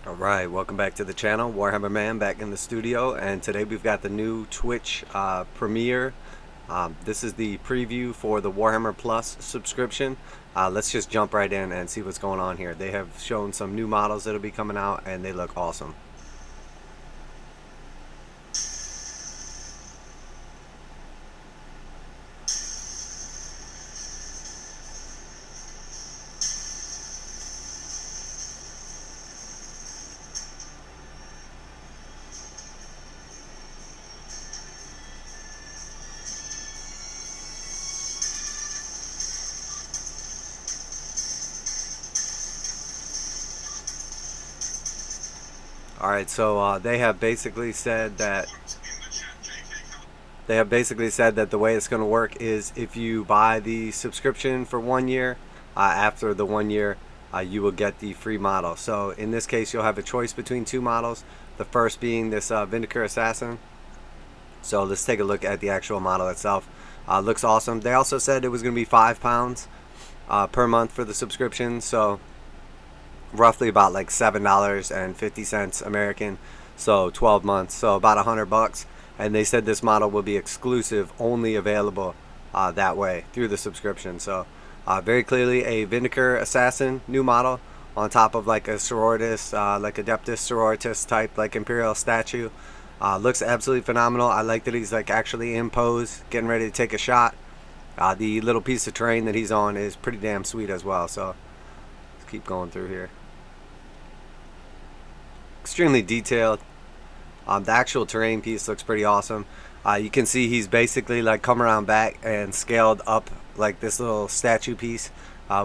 Alright, welcome back to the channel. Warhammer Man back in the studio, and today we've got the new Twitch premiere. This is the preview for the Warhammer Plus subscription. Let's just jump right in and see what's going on here. They have shown some new models that'll be coming out, and they look awesome. Alright, so they have basically said that the way it's going to work is if you buy the subscription for 1 year, after the 1 year, you will get the free model. So in this case, you'll have a choice between two models. The first being this Vindicare Assassin. So let's take a look at the actual model itself. Looks awesome. They also said it was going to be £5 per month for the subscription. So roughly about like $7.50 American, so 12 months, so about $100. And they said this model will be exclusive, only available that way through the subscription. So very clearly a Vindicare Assassin new model on top of like a Sororitas, like Adeptus Sororitas type like Imperial statue. Looks absolutely phenomenal. I like that he's like actually in pose, getting ready to take a shot. The little piece of terrain that he's on is pretty damn sweet as well. So let's keep going through here. Extremely detailed. The actual terrain piece looks pretty awesome. You can see he's basically like come around back and scaled up like this little statue piece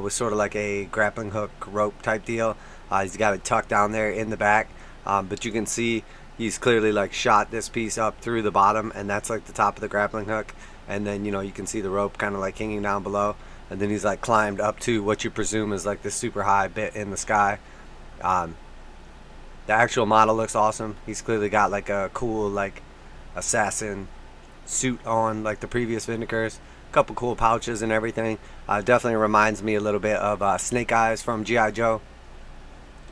with sort of like a grappling hook rope type deal. He's got it tucked down there in the back, but you can see he's clearly like shot this piece up through the bottom, and that's like the top of the grappling hook. And then you can see the rope kind of like hanging down below, and then he's like climbed up to what you presume is like this super high bit in the sky. The actual model looks awesome. He's clearly got like a cool like assassin suit on like the previous Vindicares. A couple cool pouches and everything. Definitely reminds me a little bit of Snake Eyes from G.I. Joe.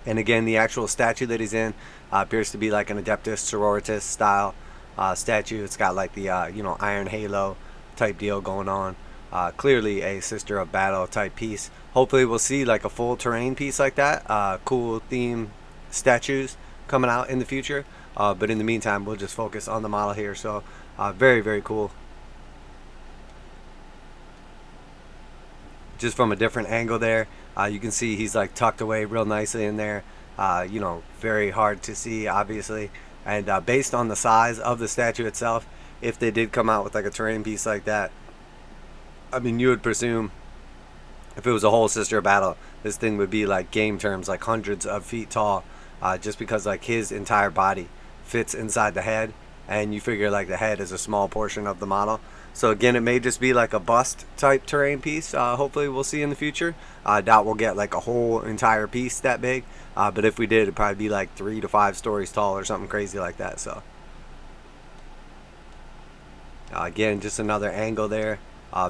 And again, the actual statue that he's in appears to be like an Adeptus Sororitas style statue. It's got like the iron halo type deal going on. Clearly a Sister of Battle type piece. Hopefully we'll see like a full terrain piece like that. Cool theme statues coming out in the future, but in the meantime we'll just focus on the model here. So very, very cool. Just from a different angle there, you can see he's like tucked away real nicely in there. Very hard to see obviously, and based on the size of the statue itself, if they did come out with like a terrain piece like that, I mean, you would presume if it was a whole Sister of Battle, this thing would be like game terms like hundreds of feet tall, just because like his entire body fits inside the head, and you figure like the head is a small portion of the model. So again, it may just be like a bust type terrain piece. Hopefully we'll see in the future. Doubt we'll get like a whole entire piece that big, but if we did, it'd probably be like 3 to 5 stories tall or something crazy like that. So again, just another angle there.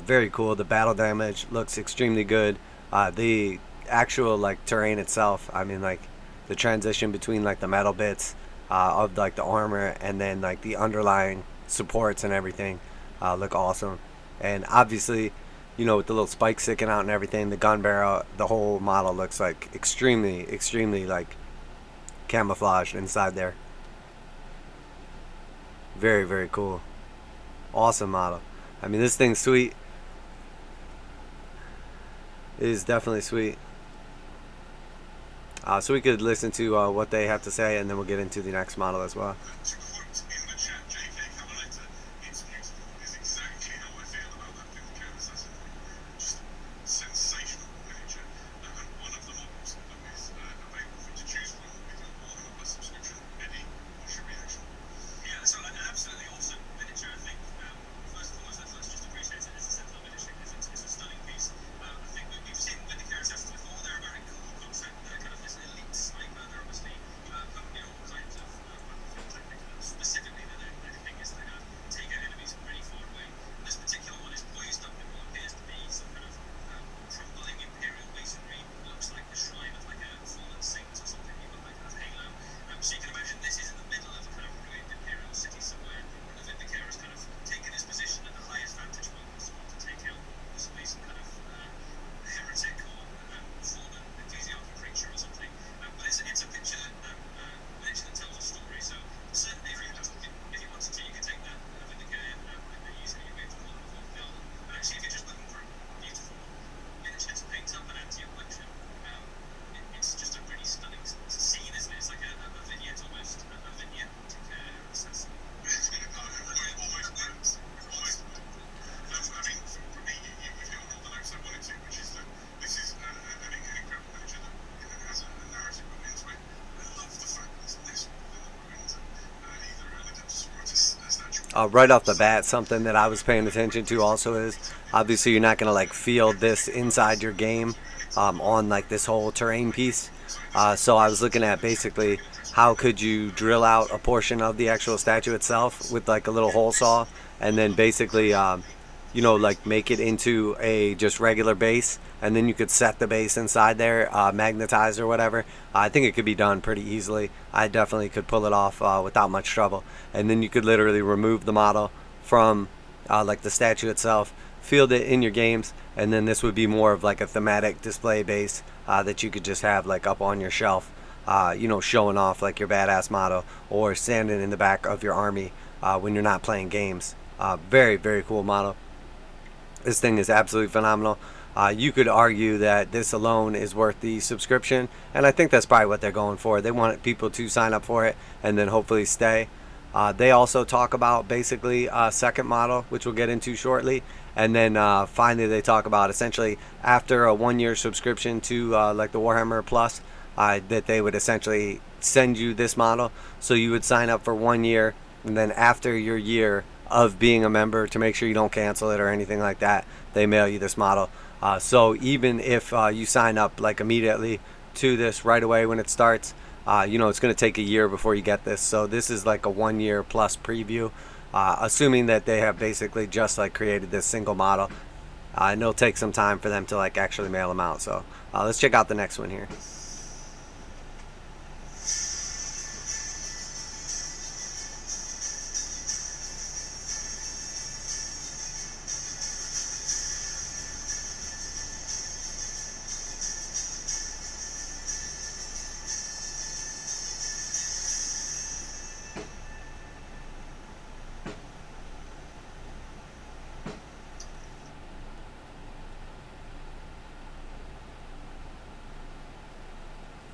Very cool. The battle damage looks extremely good. The actual like terrain itself, I mean, like the transition between like the metal bits of like the armor and then like the underlying supports and everything look awesome. And obviously, with the little spikes sticking out and everything, the gun barrel, the whole model looks like extremely like camouflaged inside there. Very, very cool. Awesome model. I mean, this thing's sweet. It is definitely sweet. So we could listen to what they have to say, and then we'll get into the next model as well. Right off the bat, something that I was paying attention to also is obviously you're not going to like feel this inside your game on like this whole terrain piece. So I was looking at basically how could you drill out a portion of the actual statue itself with like a little hole saw, and then basically like make it into a just regular base, and then you could set the base inside there, magnetized or whatever. I think it could be done pretty easily. I definitely could pull it off without much trouble. And then you could literally remove the model from like the statue itself, field it in your games, and then this would be more of like a thematic display base that you could just have like up on your shelf, showing off like your badass model, or standing in the back of your army when you're not playing games. Very, very cool model. This thing is absolutely phenomenal. You could argue that this alone is worth the subscription, and I think that's probably what they're going for. They want people to sign up for it and then hopefully stay. They also talk about basically a second model, which we'll get into shortly, and then finally they talk about essentially after a 1-year subscription to like the Warhammer Plus, that they would essentially send you this model. So you would sign up for 1 year, and then after your year of being a member, to make sure you don't cancel it or anything like that, they mail you this model. So even if you sign up like immediately to this right away when it starts, it's going to take a year before you get this. So this is like a 1 year plus preview, assuming that they have basically just like created this single model, and it'll take some time for them to like actually mail them out. So let's check out the next one here.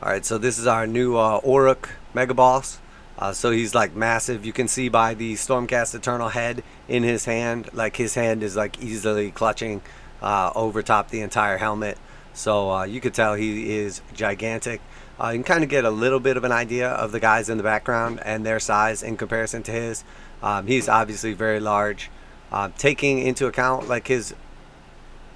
Alright, so this is our new Orruk Megaboss. So he's like massive. You can see by the Stormcast Eternal head in his hand, like his hand is like easily clutching over top the entire helmet. So you could tell he is gigantic. You can kind of get a little bit of an idea of the guys in the background and their size in comparison to his. He's obviously very large. Taking into account like his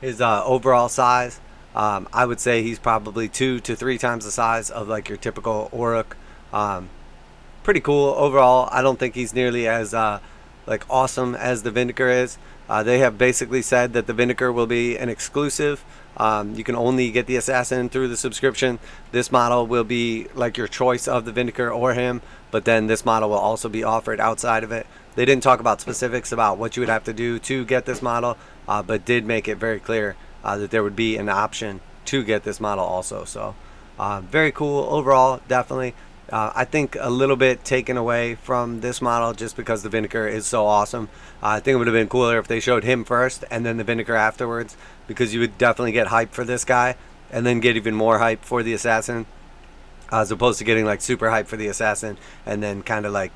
overall size, I would say he's probably 2 to 3 times the size of like your typical Orruk. Pretty cool overall. I don't think he's nearly as like awesome as the Vindicare is. They have basically said that the Vindicare will be an exclusive. You can only get the assassin through the subscription. This model will be like your choice of the Vindicare or him, but then this model will also be offered outside of it. They didn't talk about specifics about what you would have to do to get this model, but did make it very clear that there would be an option to get this model also. So very cool overall, definitely. I think a little bit taken away from this model just because the Vindicare is so awesome. I think it would have been cooler if they showed him first and then the Vindicare afterwards, because you would definitely get hype for this guy and then get even more hype for the assassin, as opposed to getting like super hype for the assassin and then kind of like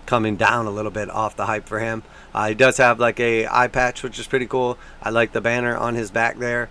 coming down a little bit off the hype for him. He does have like a eye patch, which is pretty cool. I like the banner on his back there.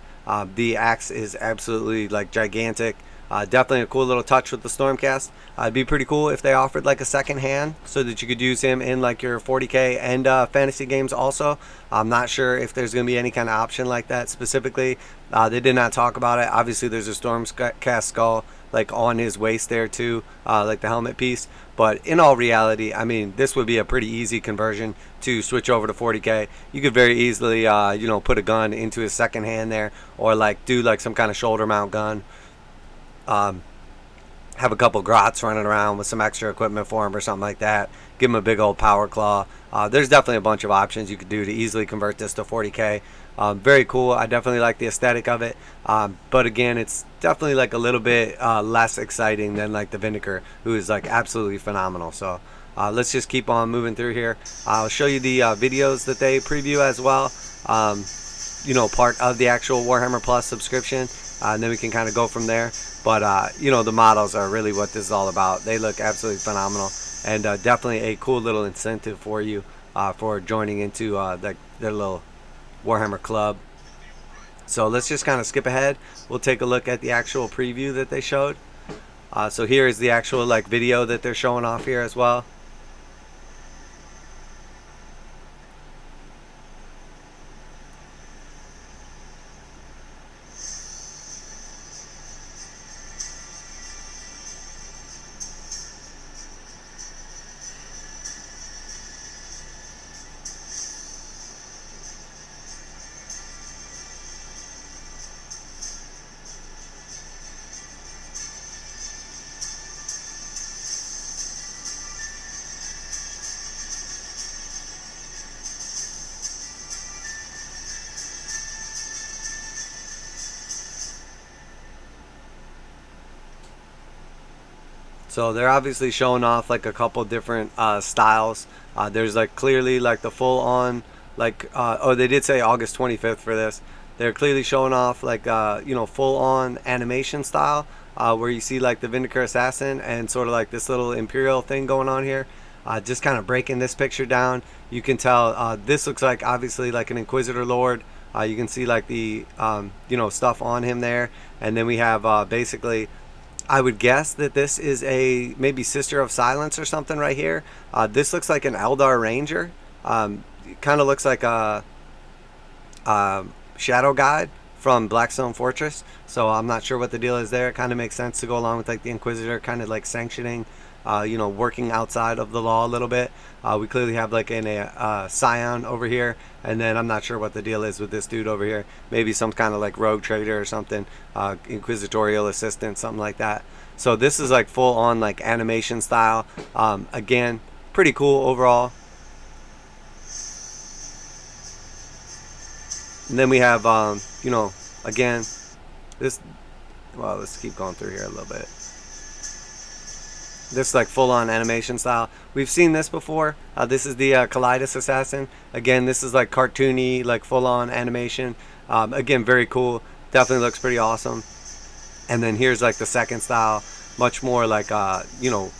The axe is absolutely like gigantic. Definitely a cool little touch with the Stormcast. It'd be pretty cool if they offered like a second hand so that you could use him in like your 40k and fantasy games also. I'm not sure if there's going to be any kind of option like that specifically. They did not talk about it. Obviously there's a Stormcast skull like on his waist there too, like the helmet piece. But in all reality, I mean, this would be a pretty easy conversion to switch over to 40k. You could very easily put a gun into his second hand there, or like do like some kind of shoulder mount gun. Have a couple grots running around with some extra equipment for him or something like that. Give him a big old power claw. There's definitely a bunch of options you could do to easily convert this to 40k. Very cool. I definitely like the aesthetic of it. But again, it's definitely like a little bit less exciting than like the Vindicare, who is like absolutely phenomenal. So let's just keep on moving through here. I'll show you the videos that they preview as well. Part of the actual Warhammer Plus subscription. And then we can kind of go from there. But the models are really what this is all about. They look absolutely phenomenal, and definitely a cool little incentive for you for joining into their little Warhammer club. So let's just kind of skip ahead. We'll take a look at the actual preview that they showed. So here is the actual like video that they're showing off here as well. So they're obviously showing off like a couple different styles. There's like clearly like the full on like oh, they did say August 25th for this. They're clearly showing off like you know, full on animation style, where you see like the Vindicare assassin and sort of like this little imperial thing going on here. Just kind of breaking this picture down, you can tell this looks like obviously like an Inquisitor Lord. You can see like the you know, stuff on him there, and then we have basically, I would guess that this is a maybe Sister of Silence or something right here. This looks like an Eldar Ranger. Kind of looks like a Shadow Guide from Blackstone Fortress. So I'm not sure what the deal is there. It kind of makes sense to go along with like the Inquisitor, kind of like sanctioning, you know, working outside of the law a little bit. We clearly have like a Scion over here, and then I'm not sure what the deal is with this dude over here. Maybe some kind of like rogue trader or something, inquisitorial assistant, something like that. So this is like full on like animation style. Again, pretty cool overall. And then we have you know, again, this, well, let's keep going through here a little bit. This like full on animation style. We've seen this before. This is the Kaleidos Assassin. Again, this is like cartoony, like full on animation. Again, very cool. Definitely looks pretty awesome. And then here's like the second style, much more like you know,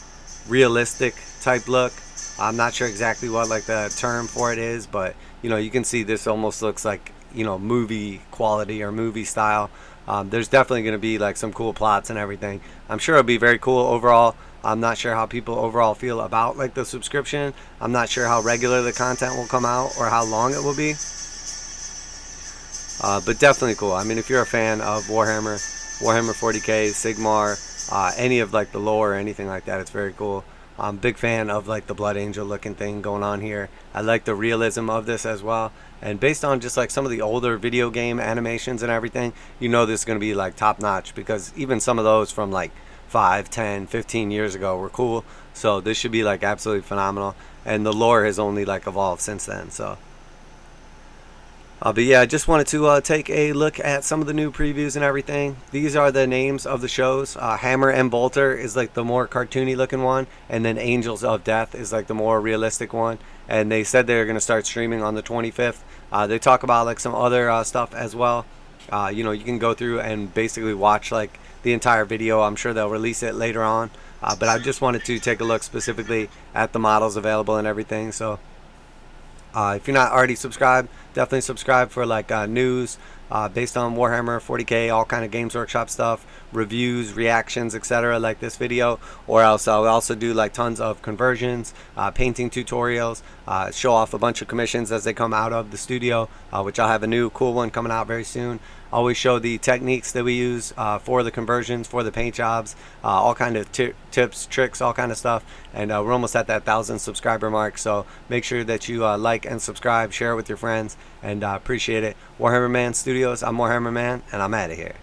realistic type look. I'm not sure exactly what like the term for it is, but you know, you can see this almost looks like, you know, movie quality or movie style. There's definitely going to be like some cool plots and everything. I'm sure it'll be very cool overall. I'm not sure how people overall feel about like the subscription. I'm not sure how regular the content will come out or how long it will be. But definitely cool. I mean, if you're a fan of Warhammer 40k, Sigmar, any of like the lore or anything like that, it's very cool. I'm a big fan of like the Blood Angel looking thing going on here. I like the realism of this as well. And based on just like some of the older video game animations and everything, you know this is going to be like top notch, because even some of those from like 5, 10, 15 years ago were cool. So this should be like absolutely phenomenal. And the lore has only like evolved since then. So but yeah, I just wanted to take a look at some of the new previews and everything. These are the names of the shows. Hammer and Bolter is like the more cartoony looking one, and then Angels of Death is like the more realistic one. And they said they're going to start streaming on the 25th. They talk about like some other stuff as well. You know, you can go through and basically watch like the entire video. I'm sure they'll release it later on. But I just wanted to take a look specifically at the models available and everything. So if you're not already subscribed, definitely subscribe for like news based on Warhammer 40k, all kind of Games Workshop stuff, reviews, reactions, etc. like this video. Or else I'll also do like tons of conversions, painting tutorials, show off a bunch of commissions as they come out of the studio, which I'll have a new cool one coming out very soon. Always show the techniques that we use for the conversions, for the paint jobs, all kind of tips, tricks, all kind of stuff. And we're almost at that 1,000 subscriber mark, so make sure that you like and subscribe, share it with your friends, and appreciate it. Warhammer Man Studios, I'm Warhammer Man, and I'm out of here.